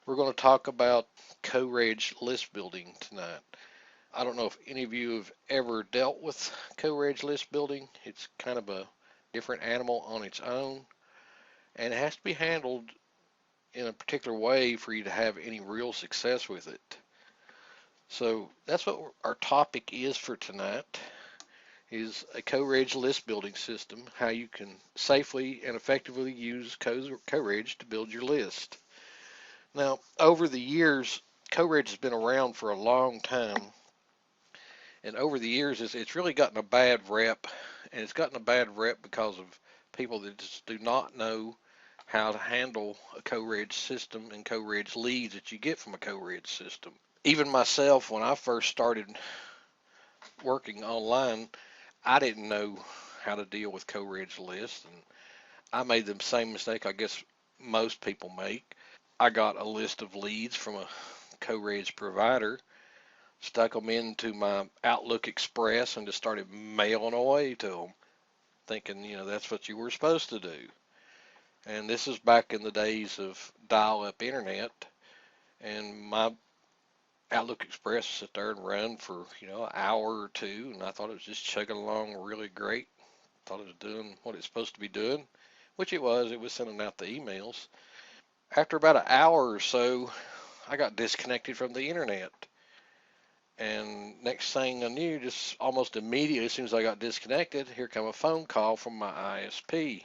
We're going to talk about Co-Reg list building tonight. I don't know if any of you have ever dealt with Co-Reg list building. It's kind of a different animal on its own, and it has to be handled in a particular way for you to have any real success with it. So that's what our topic is for tonight, is a Co-Reg list building system, how you can safely and effectively use Co-Reg to build your list. Now, over the years, Co-Reg has been around for a long time, and over the years, it's really gotten a bad rep, and it's gotten a bad rep because of people that just do not know how to handle a Co-Reg system and Co-Reg leads that you get from a Co-Reg system. Even myself, when I first started working online, I didn't know how to deal with Co-Reg lists, and I made the same mistake I guess most people make. I got a list of leads from a Co-Reg provider, stuck them into my Outlook Express, and just started mailing away to them, thinking, that's what you were supposed to do. And this is back in the days of dial-up internet, and my Outlook Express would sit there and run for, an hour or two, and I thought it was just chugging along really great. Thought it was doing what it's supposed to be doing, which it was. It was sending out the emails. After about an hour or so, I got disconnected from the internet. And next thing I knew, just almost immediately, as soon as I got disconnected, here come a phone call from my ISP.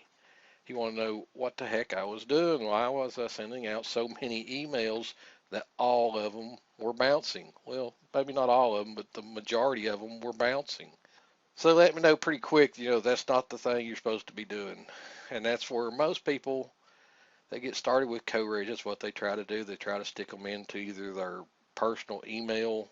He wanted to know what the heck I was doing. Why was I sending out so many emails that all of them were bouncing? Well, maybe not all of them, but the majority of them were bouncing. So they let me know pretty quick, that's not the thing you're supposed to be doing. And that's where most people, they get started with Co-Reg. That's what they try to do. They try to stick them into either their personal email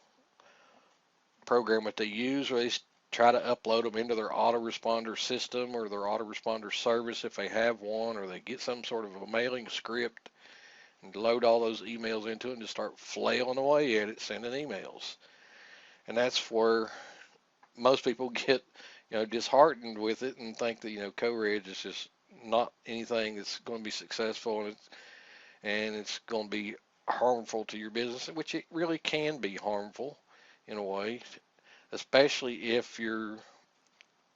program that they use, or they try to upload them into their autoresponder system or their autoresponder service if they have one, or they get some sort of a mailing script and load all those emails into it and just start flailing away at it, sending emails. And that's where most people get, disheartened with it and think that, Co-Reg is just not anything that's going to be successful, and it's going to be harmful to your business, which it really can be harmful in a way, especially if you're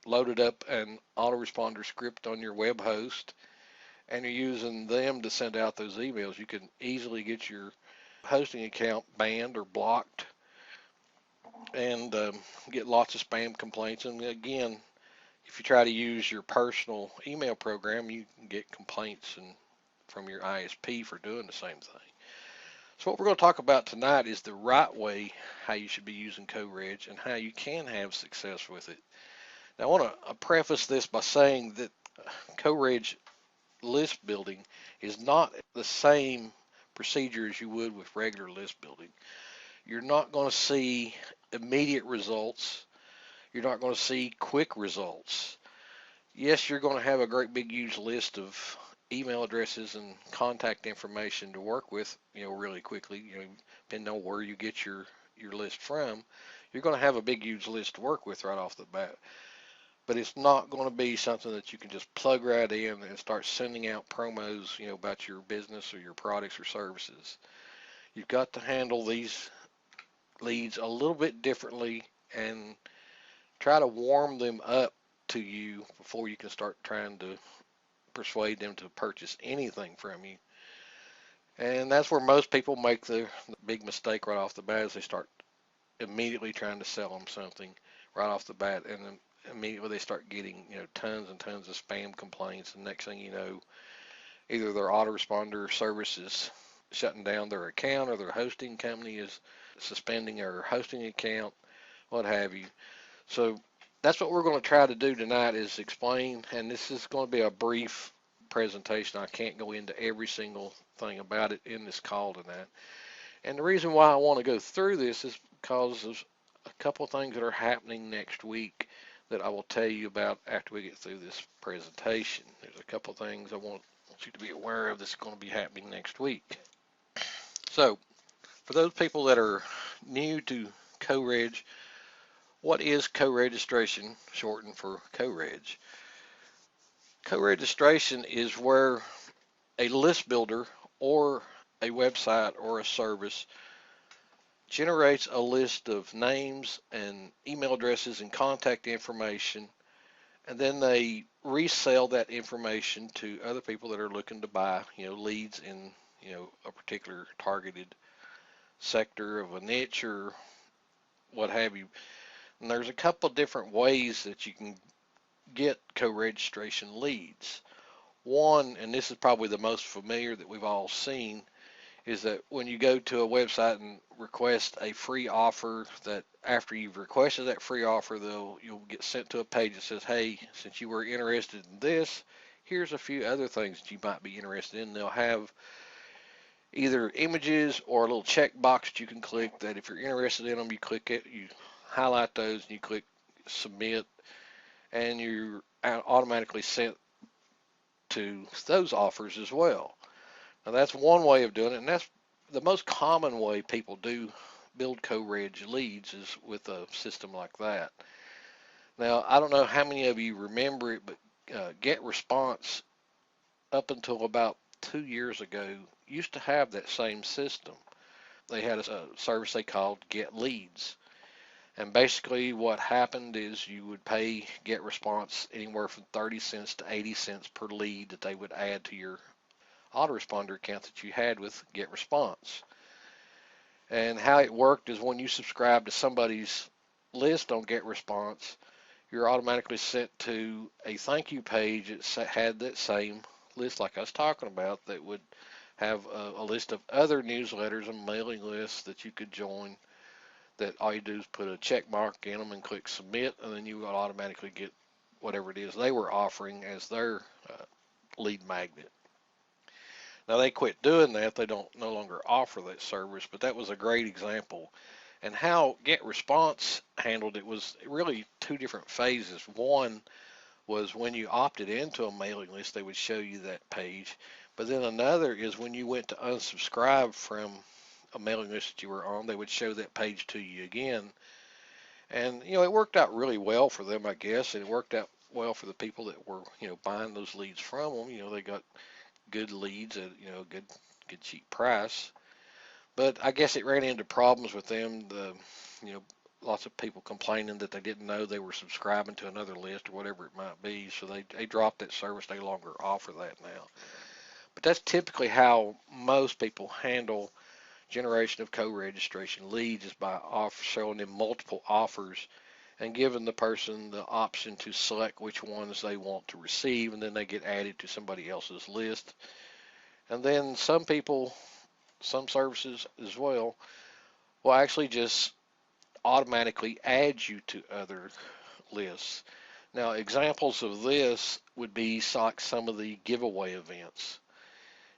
loaded up an autoresponder script on your web host and you're using them to send out those emails. You can easily get your hosting account banned or blocked, and get lots of spam complaints. And again, if you try to use your personal email program, you can get complaints from your ISP for doing the same thing. So what we're going to talk about tonight is the right way how you should be using Co-Reg and how you can have success with it. Now I want to preface this by saying that Co-Reg list building is not the same procedure as you would with regular list building. You're not going to see immediate results. You're not going to see quick results. Yes, you're going to have a great big huge list of email addresses and contact information to work with, really quickly, depending on where you get your list from. You're going to have a big huge list to work with right off the bat. But it's not going to be something that you can just plug right in and start sending out promos, about your business or your products or services. You've got to handle these leads a little bit differently and try to warm them up to you before you can start trying to persuade them to purchase anything from you. And that's where most people make the big mistake right off the bat, is they start immediately trying to sell them something right off the bat, and then immediately they start getting, tons and tons of spam complaints. And next thing you know, either their autoresponder service is shutting down their account, or their hosting company is suspending their hosting account, what have you. So that's what we're going to try to do tonight, is explain, and this is going to be a brief presentation. I can't go into every single thing about it in this call tonight. And the reason why I want to go through this is because of a couple of things that are happening next week that I will tell you about after we get through this presentation. There's a couple of things I want you to be aware of that's going to be happening next week. So, for those people that are new to Co-Reg, what is co-registration, shortened for Co-Reg? Co-registration is where a list builder or a website or a service generates a list of names and email addresses and contact information, and then they resell that information to other people that are looking to buy, leads in, a particular targeted sector of a niche or what have you. And there's a couple different ways that you can get co-registration leads. One, and this is probably the most familiar that we've all seen, is that when you go to a website and request a free offer, that after you've requested that free offer, you'll get sent to a page that says, hey, since you were interested in this, here's a few other things that you might be interested in. They'll have either images or a little check box that you can click, that if you're interested in them, you click it, you highlight those, and you click submit, and you're automatically sent to those offers as well. Now that's one way of doing it, and that's the most common way people do build co-reg leads, is with a system like that. Now I don't know how many of you remember it, but GetResponse up until about 2 years ago used to have that same system. They had a service they called Get Leads. And basically what happened is you would pay GetResponse anywhere from 30 cents to 80 cents per lead that they would add to your autoresponder account that you had with GetResponse. And how it worked is when you subscribe to somebody's list on GetResponse, you're automatically sent to a thank you page that had that same list like I was talking about, that would have a list of other newsletters and mailing lists that you could join, that all you do is put a check mark in them and click submit, and then you will automatically get whatever it is they were offering as their lead magnet. Now they quit doing that. They don't no longer offer that service, but that was a great example. And how GetResponse handled it was really two different phases. One was when you opted into a mailing list, they would show you that page. But then another is when you went to unsubscribe from a mailing list that you were on, they would show that page to you again. And, it worked out really well for them, I guess, and it worked out well for the people that were, buying those leads from them. They got good leads at, a good cheap price. But I guess it ran into problems with them. You know, lots of people complaining that they didn't know they were subscribing to another list or whatever it might be. So they dropped that service. They no longer offer that now. But that's typically how most people handle generation of co-registration leads, is by showing them multiple offers and giving the person the option to select which ones they want to receive, and then they get added to somebody else's list. And then some people, some services as well, will actually just automatically add you to other lists. Now, examples of this would be like some of the giveaway events.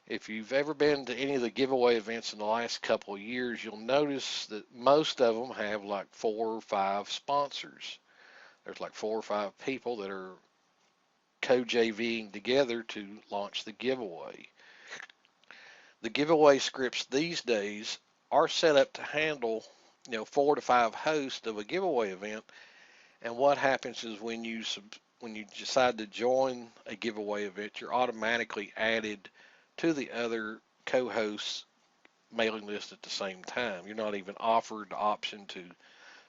If you've ever been to any of the giveaway events in the last couple of years, you'll notice that most of them have like 4 or 5 sponsors. There's like 4 or 5 people that are co-JVing together to launch the giveaway. The giveaway scripts these days are set up to handle, 4 to 5 hosts of a giveaway event. And what happens is when you decide to join a giveaway event, you're automatically added to the other co-hosts mailing list at the same time. You're not even offered the option to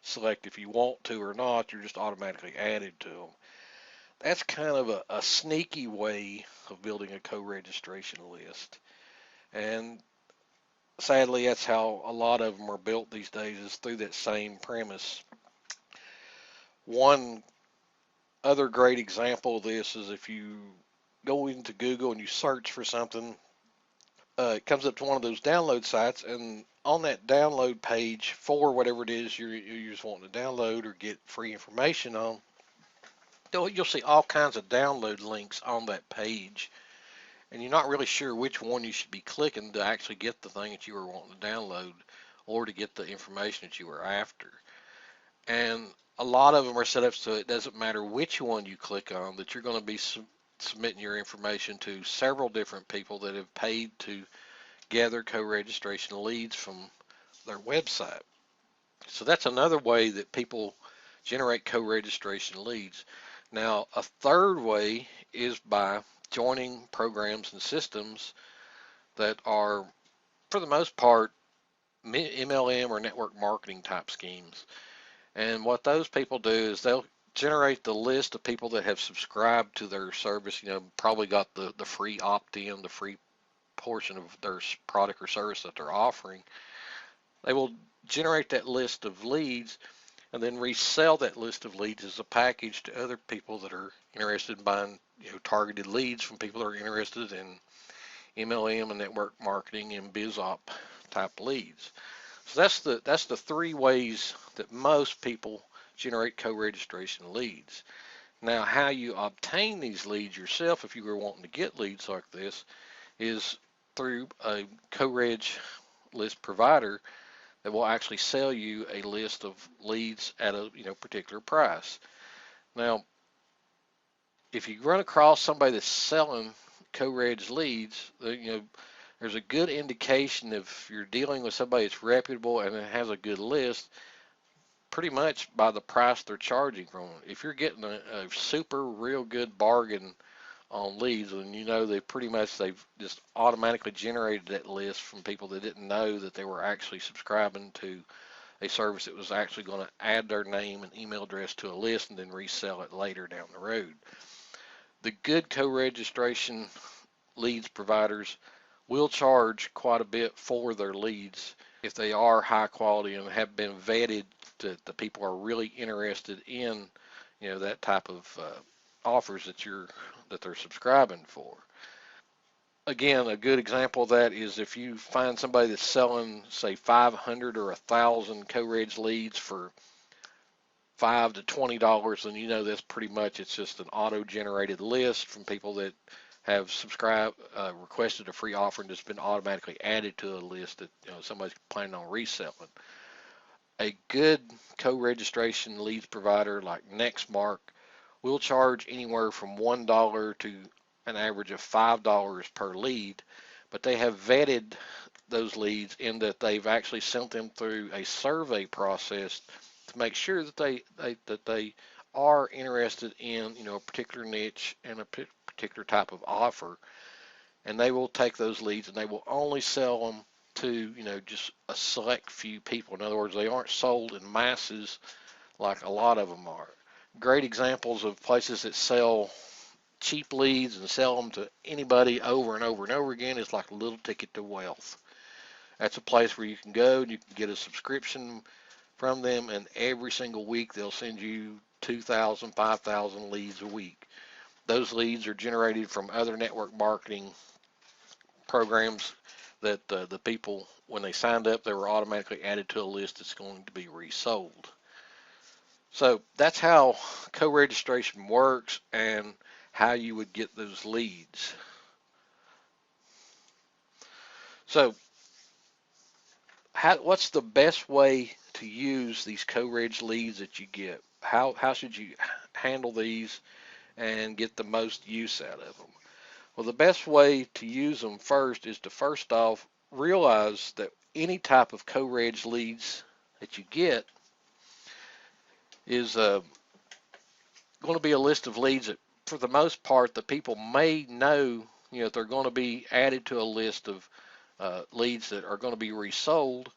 select if you want to or not. You're just automatically added to them. That's kind of a sneaky way of building a co-registration list. And sadly, that's how a lot of them are built these days, is through that same premise. One other great example of this is if you go into Google and you search for something, it comes up to one of those download sites, and on that download page for whatever it is you're just wanting to download or get free information on, you'll see all kinds of download links on that page, and you're not really sure which one you should be clicking to actually get the thing that you were wanting to download or to get the information that you were after. And a lot of them are set up so it doesn't matter which one you click on, that you're going to be submitting your information to several different people that have paid to gather co-registration leads from their website. So that's another way that people generate co-registration leads. Now, a third way is by joining programs and systems that are for the most part, MLM or network marketing type schemes. And what those people do is they'll generate the list of people that have subscribed to their service, probably got the free opt-in, the free portion of their product or service that they're offering. They will generate that list of leads and then resell that list of leads as a package to other people that are interested in buying, targeted leads from people that are interested in MLM and network marketing and BizOp type leads. So that's the three ways that most people generate co-registration leads. Now, how you obtain these leads yourself, if you were wanting to get leads like this, is through a co-reg list provider that will actually sell you a list of leads at a particular price. Now, if you run across somebody that's selling co-reg leads, there's a good indication if you're dealing with somebody that's reputable and has a good list, pretty much by the price they're charging from them. If you're getting a super real good bargain on leads, and they've just automatically generated that list from people that didn't know that they were actually subscribing to a service that was actually going to add their name and email address to a list and then resell it later down the road. The good co-registration leads providers will charge quite a bit for their leads if they are high quality and have been vetted that the people are really interested in, that type of offers that they're subscribing for. Again, a good example of that is if you find somebody that's selling, say, 500 or 1,000 co-reg leads for $5 to $20, then that's pretty much it's just an auto-generated list from people that have subscribed, requested a free offer and just been automatically added to a list that somebody's planning on reselling. A good co-registration leads provider like Nextmark will charge anywhere from $1 to an average of $5 per lead, but they have vetted those leads in that they've actually sent them through a survey process to make sure that they are interested in a particular niche and a particular type of offer, and they will take those leads and they will only sell them to just a select few people. In other words, they aren't sold in masses like a lot of them are. Great examples of places that sell cheap leads and sell them to anybody over and over and over again is like Little Ticket to Wealth. That's a place where you can go and you can get a subscription from them, and every single week they'll send you 2,000, 5,000 leads a week. Those leads are generated from other network marketing programs that the people, when they signed up, they were automatically added to a list that's going to be resold. So that's how co-registration works and how you would get those leads. So what's the best way to use these co-reg leads that you get? How should you handle these and get the most use out of them? Well, the best way to use them first is to first off realize that any type of co-reg leads that you get is going to be a list of leads that, for the most part, the people may know, they're going to be added to a list of leads that are going to be resold,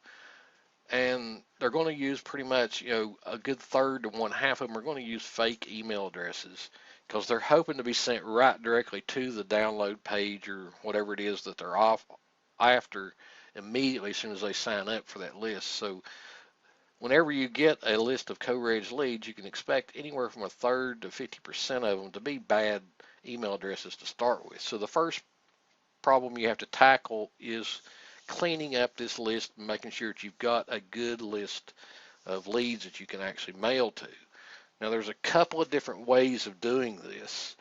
and they're going to use pretty much, a good third to one half of them are going to use fake email addresses because they're hoping to be sent right directly to the download page or whatever it is that they're off after immediately as soon as they sign up for that list. So whenever you get a list of co-reg leads, you can expect anywhere from a third to 50% of them to be bad email addresses to start with. So the first problem you have to tackle is cleaning up this list and making sure that you've got a good list of leads that you can actually mail to. Now, there's a couple of different ways of doing this.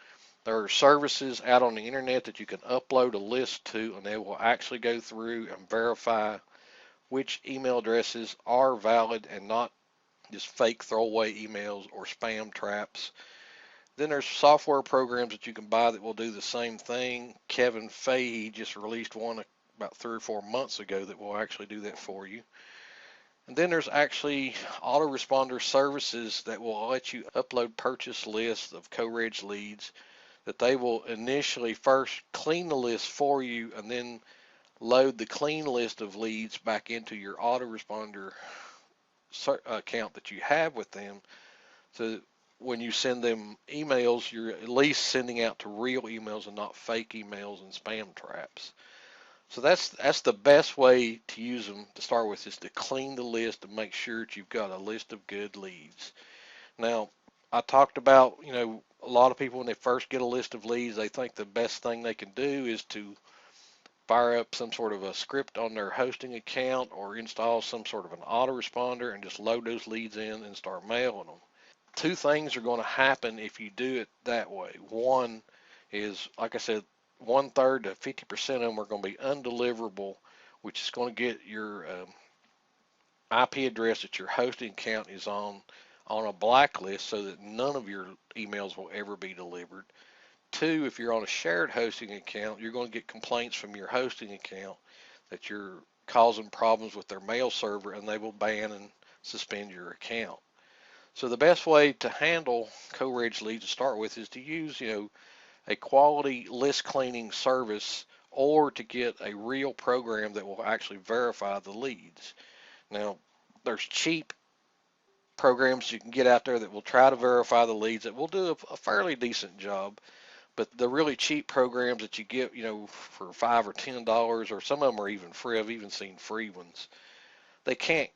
There are services out on the internet that you can upload a list to, and they will actually go through and verify which email addresses are valid and not just fake throwaway emails or spam traps. Then there's software programs that you can buy that will do the same thing. Kevin Fahey just released one about 3 or 4 months ago that will actually do that for you. And then there's actually autoresponder services that will let you upload purchase lists of co-reg leads that they will initially first clean the list for you and then load the clean list of leads back into your autoresponder account that you have with them. So when you send them emails, you're at least sending out to real emails and not fake emails and spam traps. So that's the best way to use them to start with, is to clean the list and make sure that you've got a list of good leads. Now, I talked about, a lot of people when they first get a list of leads, they think the best thing they can do is to fire up some sort of a script on their hosting account or install some sort of an autoresponder and just load those leads in and start mailing them. Two things are going to happen if you do it that way. One is, like I said, 1/3 to 50% of them are going to be undeliverable, which is going to get your IP address that your hosting account is on a blacklist so that none of your emails will ever be delivered. Two, if you're on a shared hosting account, you're going to get complaints from your hosting account that you're causing problems with their mail server, and they will ban and suspend your account. So the best way to handle Co-Reg leads to start with is to use, a quality list cleaning service, or to get a real program that will actually verify the leads. Now, there's cheap programs you can get out there that will try to verify the leads that will do a fairly decent job. But the really cheap programs that you get, for $5 or $10, or some of them are even free. I've even seen free ones. They can't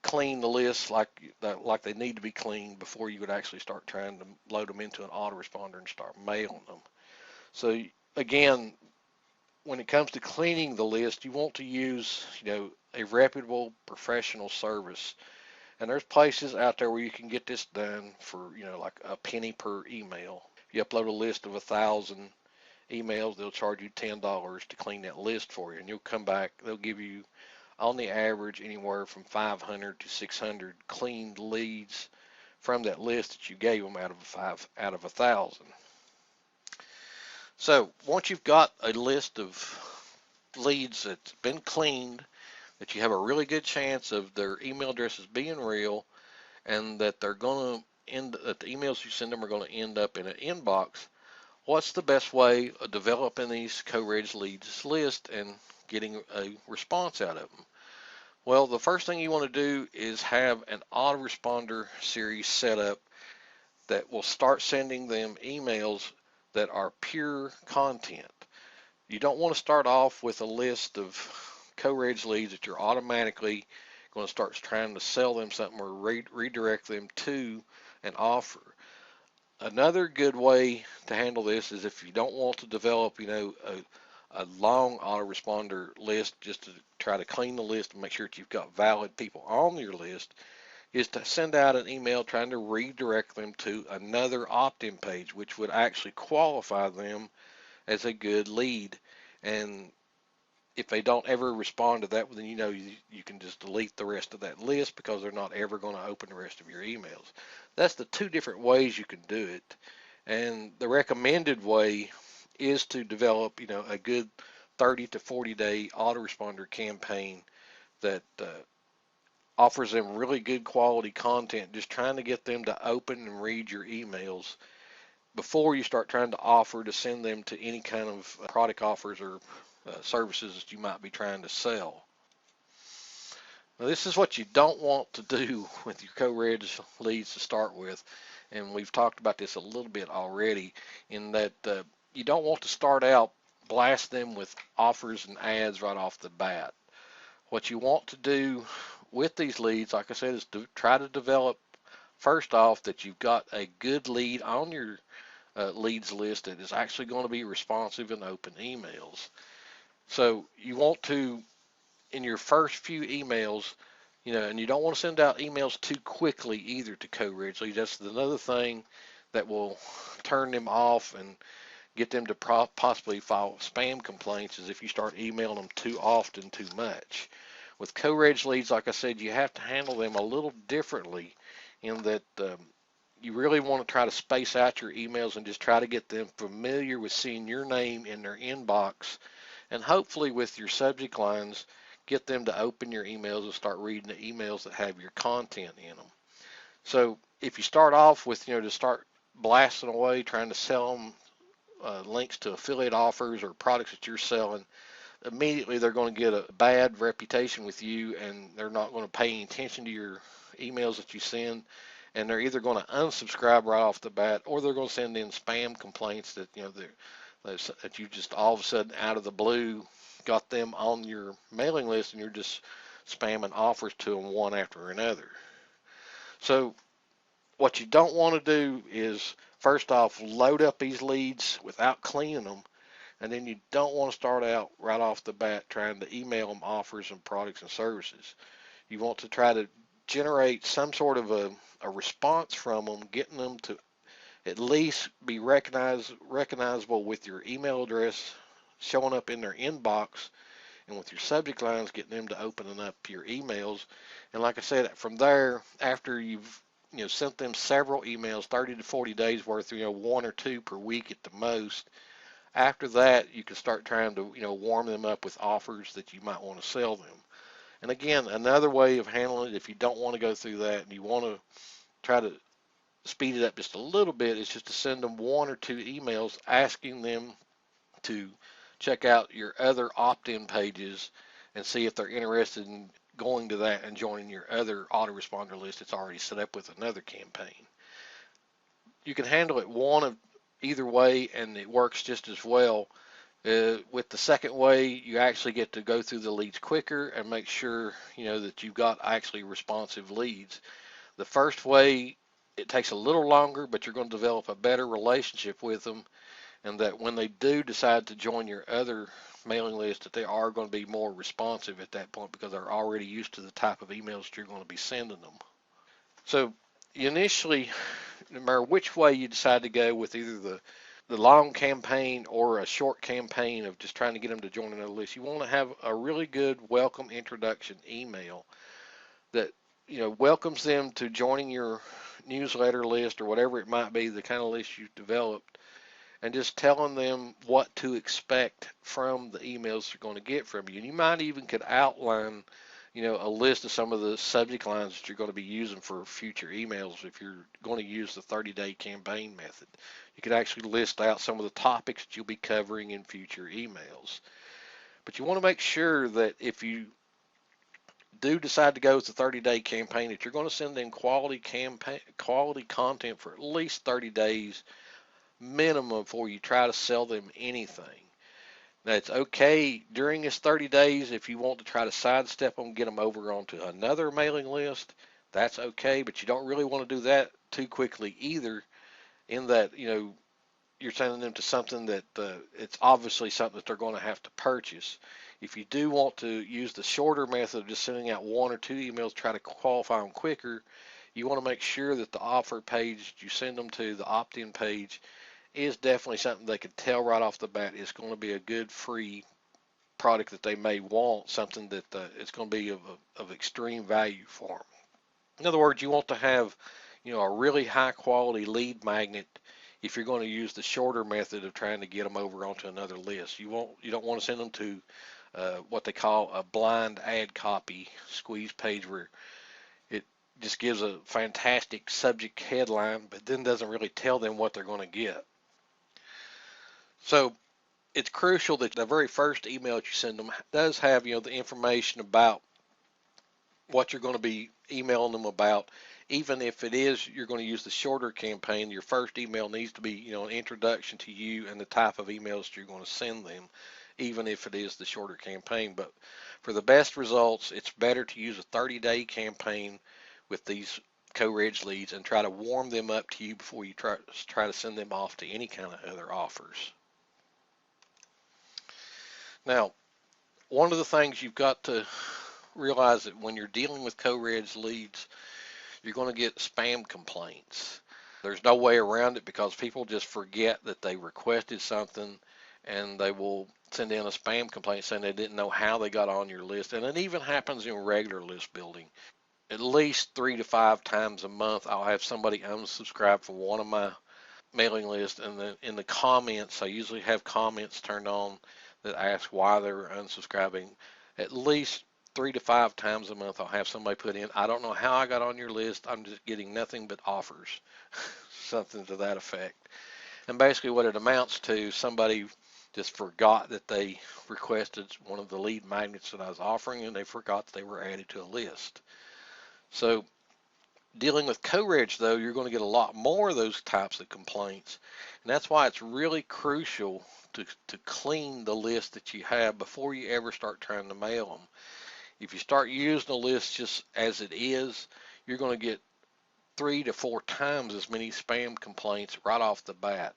clean the lists like they need to be cleaned before you would actually start trying to load them into an autoresponder and start mailing them. So again, when it comes to cleaning the list, you want to use, a reputable professional service. And there's places out there where you can get this done for, like a penny per email. If you upload a list of 1,000 emails, they'll charge you $10 to clean that list for you. And you'll come back, they'll give you, on the average, anywhere from 500 to 600 cleaned leads from that list that you gave them out of 1,000. So once you've got a list of leads that's been cleaned, that you have a really good chance of their email addresses being real, and that they're going to that the emails you send them are going to end up in an inbox, what's the best way of developing these Co-Reg leads list and getting a response out of them? Well, the first thing you want to do is have an autoresponder series set up that will start sending them emails that are pure content. You don't want to start off with a list of Co-Reg leads that you're automatically going to start trying to sell them something or redirect them to an offer. Another good way to handle this is, if you don't want to develop, a long autoresponder list just to try to clean the list and make sure that you've got valid people on your list, is to send out an email trying to redirect them to another opt-in page, which would actually qualify them as a good lead. And if they don't ever respond to that, then you can just delete the rest of that list, because they're not ever going to open the rest of your emails. That's the two different ways you can do it. And the recommended way is to develop, a good 30 to 40 day autoresponder campaign that offers them really good quality content, just trying to get them to open and read your emails before you start trying to offer to send them to any kind of product offers or services that you might be trying to sell. Now, this is what you don't want to do with your Co-Reg leads to start with, and we've talked about this a little bit already, in that you don't want to start out blast them with offers and ads right off the bat. What you want to do with these leads, like I said, is to try to develop, first off, that you've got a good lead on your leads list that is actually going to be responsive and open emails. So you want to, in your first few emails, and you don't want to send out emails too quickly either to Co-Reg. So that's another thing that will turn them off and get them to possibly file spam complaints, is if you start emailing them too often, too much. With Co-Reg leads, like I said, you have to handle them a little differently, in that you really want to try to space out your emails and just try to get them familiar with seeing your name in their inbox, and hopefully with your subject lines, get them to open your emails and start reading the emails that have your content in them. So if you start off with, to start blasting away, trying to sell them links to affiliate offers or products that you're selling, immediately they're going to get a bad reputation with you, and they're not going to pay any attention to your emails that you send, and they're either going to unsubscribe right off the bat, or they're going to send in spam complaints that that you just all of a sudden out of the blue got them on your mailing list, and you're just spamming offers to them one after another. So what you don't want to do is, first off, load up these leads without cleaning them. And then you don't want to start out right off the bat trying to email them offers and products and services. You want to try to generate some sort of a response from them, getting them to at least be recognizable with your email address showing up in their inbox, and with your subject lines, getting them to opening up your emails. And like I said, from there, after you've sent them several emails, 30 to 40 days worth, one or two per week at the most. After that, you can start trying to, warm them up with offers that you might want to sell them. And again, another way of handling it, if you don't want to go through that and you want to try to speed it up just a little bit, is just to send them one or two emails asking them to check out your other opt-in pages and see if they're interested in going to that and joining your other autoresponder list that's already set up with another campaign. You can handle it one of either way, and it works just as well. With the second way, you actually get to go through the leads quicker and make sure that you've got actually responsive leads. The first way, it takes a little longer, but you're going to develop a better relationship with them, and that when they do decide to join your other mailing list, that they are going to be more responsive at that point because they're already used to the type of emails that you're going to be sending them. So initially, no matter which way you decide to go with either the long campaign or a short campaign of just trying to get them to join another list, you want to have a really good welcome introduction email that welcomes them to joining your newsletter list or whatever it might be, the kind of list you've developed, and just telling them what to expect from the emails they're going to get from you. And you might even could outline a list of some of the subject lines that you're going to be using for future emails. If you're going to use the 30-day campaign method, you could actually list out some of the topics that you'll be covering in future emails. But you want to make sure that if you do decide to go with the 30-day campaign, that you're going to send in quality content for at least 30 days minimum before you try to sell them anything. Now, it's okay during this 30 days if you want to try to sidestep them, get them over onto another mailing list. That's okay, but you don't really want to do that too quickly either, in that, you're sending them to something that it's obviously something that they're going to have to purchase. If you do want to use the shorter method of just sending out one or two emails, try to qualify them quicker, you want to make sure that the offer page that you send them to, the opt-in page, is definitely something they can tell right off the bat is going to be a good free product that they may want, something that it's going to be of extreme value for them. In other words, you want to have a really high quality lead magnet if you're going to use the shorter method of trying to get them over onto another list. You don't want to send them to what they call a blind ad copy squeeze page, where it just gives a fantastic subject headline but then doesn't really tell them what they're going to get. So it's crucial that the very first email that you send them does have the information about what you're going to be emailing them about. Even if it is you're going to use the shorter campaign, your first email needs to be an introduction to you and the type of emails you're going to send them, even if it is the shorter campaign. But for the best results, it's better to use a 30-day campaign with these Co-Reg leads and try to warm them up to you before you try to send them off to any kind of other offers. Now, one of the things you've got to realize that when you're dealing with Co-Reg leads, you're going to get spam complaints. There's no way around it because people just forget that they requested something, and they will send in a spam complaint saying they didn't know how they got on your list. And it even happens in regular list building. At least 3 to 5 times a month, I'll have somebody unsubscribe from one of my mailing lists, and then in the comments, I usually have comments turned on that ask why they're unsubscribing. At least 3 to 5 times a month, I'll have somebody put in, I don't know how I got on your list, I'm just getting nothing but offers, something to that effect. And basically what it amounts to, somebody just forgot that they requested one of the lead magnets that I was offering, and they forgot that they were added to a list. So dealing with Co-Reg, though, you're going to get a lot more of those types of complaints. And that's why it's really crucial to clean the list that you have before you ever start trying to mail them. If you start using the list just as it is, you're going to get 3 to 4 times as many spam complaints right off the bat.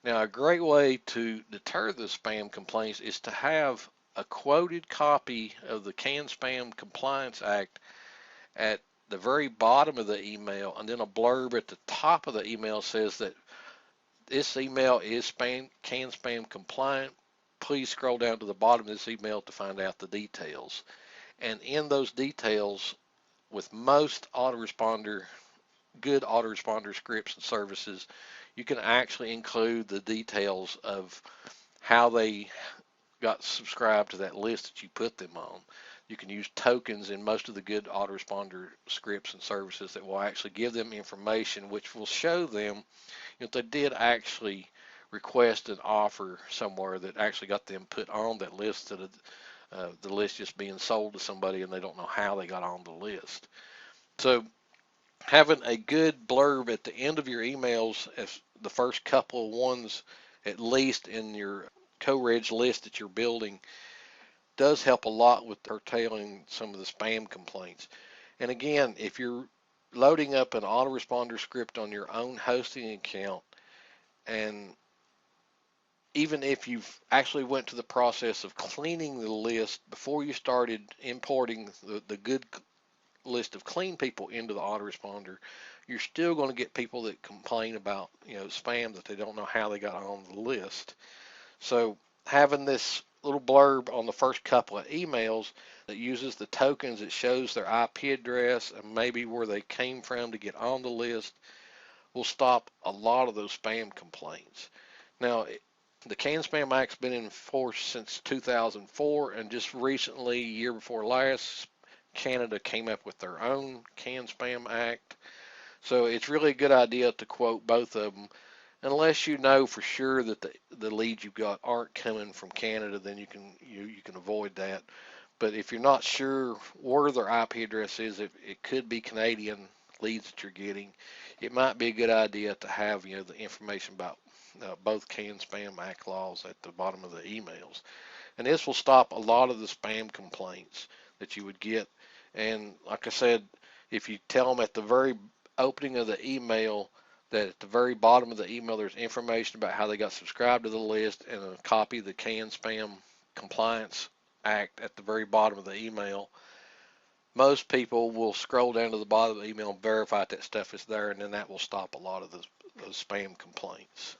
Now, a great way to deter the spam complaints is to have a quoted copy of the Can Spam Compliance Act at the very bottom of the email, and then a blurb at the top of the email says that this email is can spam compliant. Please scroll down to the bottom of this email to find out the details. And in those details, with most good autoresponder scripts and services, you can actually include the details of how they got subscribed to that list that you put them on. You can use tokens in most of the good autoresponder scripts and services that will actually give them information which will show them if they did actually request an offer somewhere that actually got them put on that list, to the list just being sold to somebody and they don't know how they got on the list. So having a good blurb at the end of your emails, as the first couple of ones at least in your Co-Reg list that you're building, does help a lot with curtailing some of the spam complaints. And again, if you're loading up an autoresponder script on your own hosting account, and even if you've actually went to the process of cleaning the list before you started importing the good list of clean people into the autoresponder, you're still going to get people that complain about spam that they don't know how they got on the list. So having this little blurb on the first couple of emails that uses the tokens, that shows their IP address and maybe where they came from to get on the list, will stop a lot of those spam complaints. Now, the Can Spam Act's been in force since 2004, and just recently, year before last, Canada came up with their own Can Spam Act. So it's really a good idea to quote both of them. Unless you know for sure that the leads you've got aren't coming from Canada, then you can avoid that. But if you're not sure where their IP address is, if it could be Canadian leads that you're getting, it might be a good idea to have the information about both Can Spam Act laws at the bottom of the emails. And this will stop a lot of the spam complaints that you would get. And like I said, if you tell them at the very opening of the email that at the very bottom of the email there's information about how they got subscribed to the list and a copy of the Can Spam Compliance Act at the very bottom of the email, most people will scroll down to the bottom of the email and verify that stuff is there, and then that will stop a lot of those spam complaints.